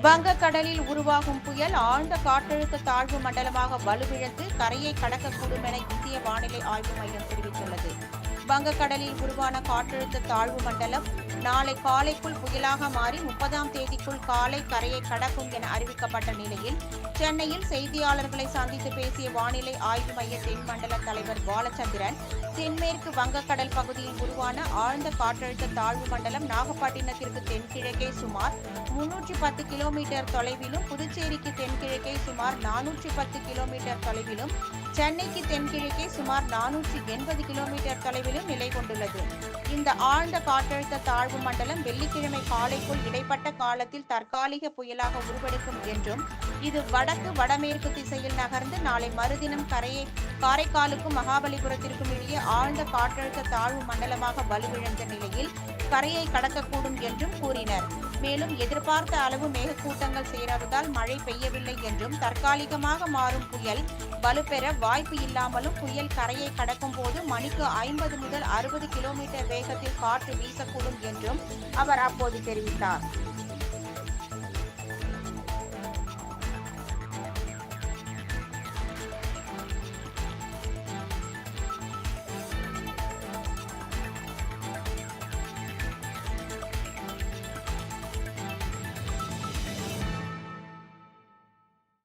வங்கக்கடலில் உருவாகும் புயல் ஆழ்ந்த காற்றழுத்த தாழ்வு மண்டலமாக வலுவிழந்து கரையை கடக்கக்கூடும் என இந்திய வானிலை ஆய்வு மையம் தெரிவித்துள்ளது. வங்கக்கடலில் உருவான காற்றழுத்த தாழ்வு மண்டலம் நாளை காலைக்குள் புயலாக மாறி 30ஆம் தேதிக்குள் காலை கரையை கடக்கும் என அறிவிக்கப்பட்ட நிலையில், சென்னையில் செய்தியாளர்களை சந்தித்து பேசிய வானிலை ஆய்வு மைய தென்மண்டல தலைவர் பாலச்சந்திரன், தென்மேற்கு வங்கக்கடல் பகுதியில் உருவான ஆழ்ந்த காற்றழுத்த தாழ்வு மண்டலம் நாகப்பட்டினத்திற்கு தென்கிழக்கே சுமார் 310 கிலோமீட்டர் தொலைவிலும், புதுச்சேரிக்கு தென்கிழக்கே சுமார் 410 கிலோமீட்டர் தொலைவிலும், சென்னைக்கு தென்கிழக்கே சுமார் 480 கிலோமீட்டர் தொலைவிலும் நிலை கொண்டுள்ளது. இந்த ஆழ்ந்த காற்றழுத்த தாழ்வு மண்டலம் வெள்ளிக்கிழமை காலைக்குள் இடைப்பட்ட காலத்தில் தற்காலிக புயலாக உருவெடுக்கும் என்றும், இது வடக்கு வடமேற்கு திசையில் நகர்ந்து நாளை மறுதினம் காரைக்காலுக்கும் மகாபலிபுரத்திற்கும் இடையே ஆழ்ந்த காற்றழுத்த தாழ்வு மண்டலமாக வலுவிழந்த நிலையில் கரையை கடக்கக்கூடும் என்றும் கூறினர். மேலும் எதிர்பார்த்த அளவு மேகக்கூட்டங்கள் சேராததால் மழை பெய்யவில்லை என்றும், தற்காலிகமாக மாறும் புயல் வலுப்பெற வாய்ப்பு இல்லாமலும் புயல் கரையை கடக்கும் போது மணிக்கு 50 முதல் 60 கிலோமீட்டர் வேகத்தில் காற்று வீசக்கூடும் என்றும் அவர் அப்போது தெரிவித்தார்.